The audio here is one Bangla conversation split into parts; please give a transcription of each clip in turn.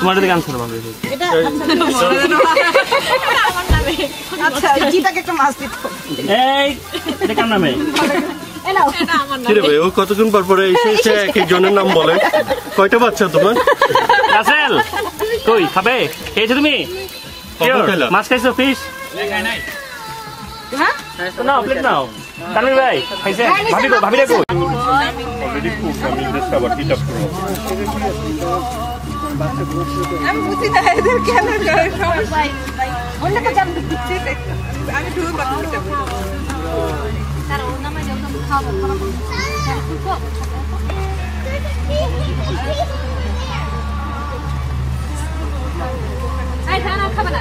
তোমার দিকে আনসার ভাবে এটা আমার নামে আচ্ছা জিটাকে একটা মাছ দিত এই এটা কার নামে এটা আমার নামে কি রে ভাই ও কতক্ষণ পর পরে এসে এক এক জনের নাম বলে কয়টা বাচ্চা তোমার রাসেল কই খাবে খেয়েছো তুমি মাছ খাইছো ফিশ নাই হ্যাঁ নাও প্লেট নাও তানভীর ভাই খাইছে ভাবি দেখো অলরেডি কুক আমি জাস্ট আবার হিট আপ করব আমি বুঝি না এদের কেন করে সবাই অন্য তো জানতে দিচ্ছি আমি ঢুল বাকি দেব তার ওর নামে যখন খাবো আই খানা খাবে না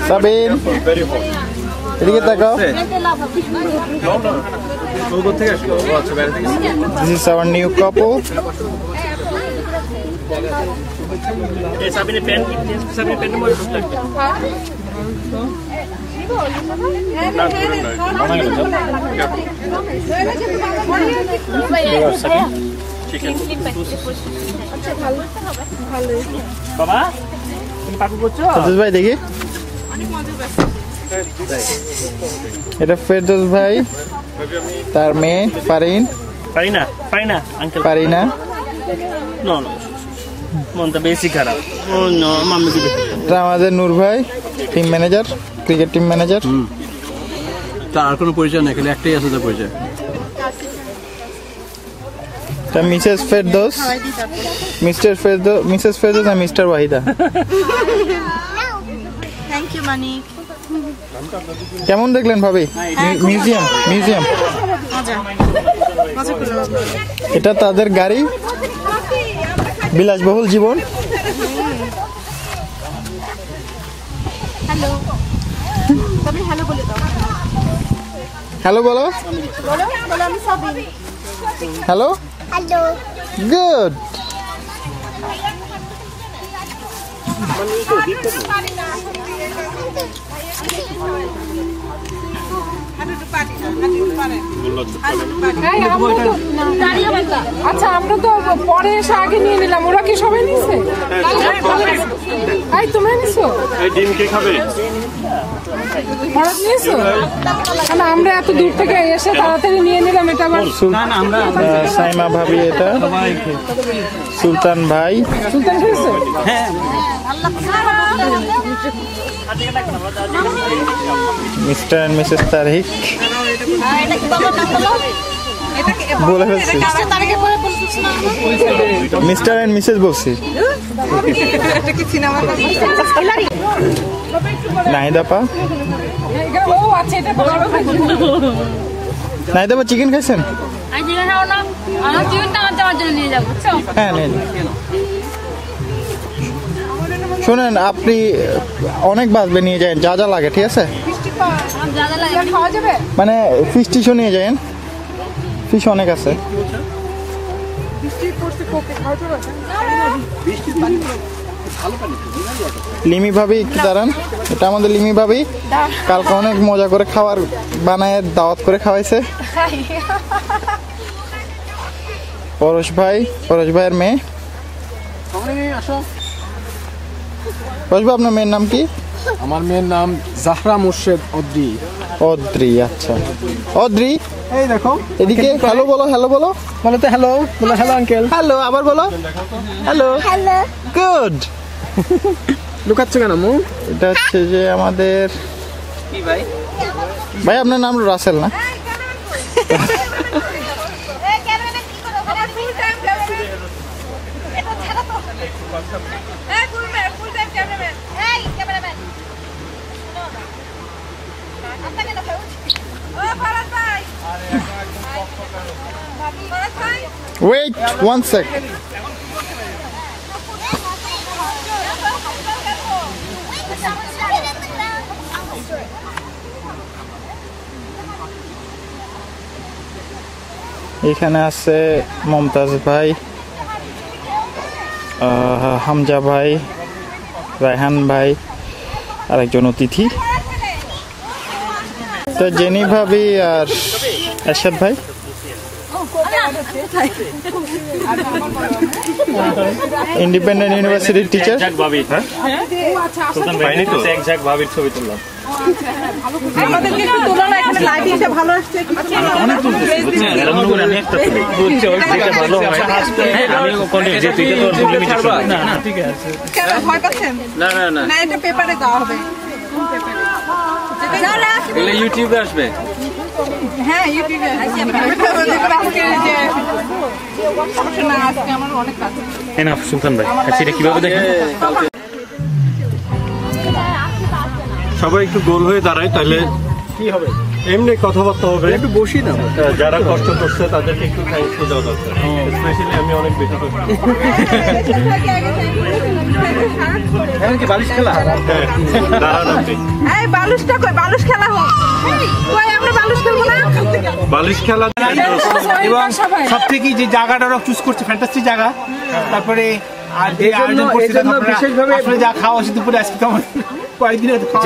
Sabin, এদিকে তাকাও। This is our new couple. এই সাবিনের প্যান্ট মধ্যে ঢুকতে বাবা তুমি পাকু করছো ভাই দেখি এটা ফেরদৌস ভাই তার মেয়ে পারিনা আঙ্কেল পারিনা নো মনটা বেশি খারাপ ও নো মাম্মি কি এটা আমাদের নূর ভাই team manager cricket team manager তার কোনো পরিচয় নেই খালি একটাই আছে তার পরিচয় এটা মিসেস ফেরদৌস মিসেস ফেরদৌস আর mister Wahida thank you Manik কেমন দেখলেন ভাবি মিউজিয়াম এটা তাদের গাড়ি বিলাসবহুল জীবন হ্যালো তুমি হ্যালো বলে দাও হ্যালো বলো আমি সাবিন হ্যালো গুড আচ্ছা আমরা তো পরে এসে আগে নিয়ে নিলাম ওরা কি সবাই নিছে তোমরা নিছো ডিম কে খাবে হঠাৎ নিয়েছো না আমরা এত দূর থেকে এসে তাড়াতাড়ি নিয়ে নিলাম এটা আবার সাইমা ভাবি এটা সুলতান ভাই খেয়েছে হ্যাঁ মিস্টার এন্ড মিসেস তারিক বলে ফেলছি মিস্টার এন্ড মিসেস বলছি নাহিদা পা নাহিদা পা চিকেন খাইছেন হ্যাঁ নেন শোনেন আপনি অনেক বাজবে নিয়ে যান যা যা লাগে ঠিক আছে মানে ফিশ টিশও নিয়ে যান ফিশ অনেক আছে লিমি ভাবি কি দাঁড়ান এটা আমাদের লিমি ভাবি কালকে অনেক মজা করে খাবার বানায় দাওয়াত করে খাওয়াইছে পরশ ভাইয়ের মেয়ে পরশ ভাই আপনার মেয়ের নাম কি আমার মেয়ের নাম জাহরা মুর্শেদ অদ্রি আচ্ছা অদ্রি এই দেখো এদিকে হ্যালো বলো বলো তো হ্যালো আঙ্কেল হ্যালো আবার বলো হ্যালো গুড লুকাচ্ছ কেন মু এটা হচ্ছে যে আমাদের ভাই আপনার নাম রাসেল না? Wait 1 sec. এখানে আছে মমতাজ ভাই, হামজা ভাই, রায়হান ভাই, আরেকজন অতিথি, তো জেনি ভাবি আর এরশাদ ভাই। ইন্ডিপেন্ডেন্ট ইউনিভার্সিটির টিচার ভাবি। হ্যাঁ ভাবির ছবি তুললাম। আমাদেরকে একটু তোলো না, এখানে লাইটিংটা ভালো আসছে। কেন ভয় পাচ্ছেন? না এটা পেপারে দেওয়া হবে, ইউটিউবে আসবে। হ্যাঁ ইউটিউবে আজকে আমার অনেক কাজ। সুলতান ভাই সেটা কিভাবে দেখেন? সবাই একটু গোল হয়ে দাঁড়ায়, তাহলে কি হবে? এমনি কথাবার্তা হবে। একটু বসি না, যারা কষ্ট করছে তাদেরকে একটু থ্যাঙ্কস দেওয়া দরকার। স্পেশালি আমি অনেক বেশি কষ্ট করছি। বালিশ খেলা? এই বালিশটা কই? বালিশ খেলা হোক। কই আমরা বালিশ খেলবো না? বালিশ খেলা। এবং সব থেকে যে জায়গাটা ওরা চুজ করছে ফ্যান্টাস্টিক জায়গা। তারপরে আর যে আয়োজন করছে বিশেষভাবে আসলে যা খাওয়া হচ্ছে দুপুরে আজকে তো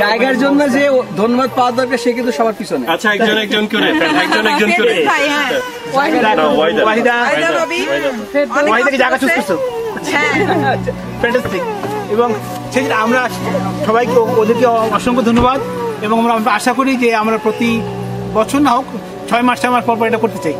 জায়গার জন্য যে ধন্যবাদ পাওয়া দরকার সে কিন্তু সবার পিছনে। আচ্ছা একজন একজন করে ওয়াহিদাকে জায়গা চুজ করছো, ফ্যান্টাস্টিক। এবং সেক্ষেত্রে আমরা সবাইকে ওদেরকে অসংখ্য ধন্যবাদ, এবং আমরা আশা করি যে আমরা প্রতি বছর না হোক 6 মাস পর এটা করতে চাই।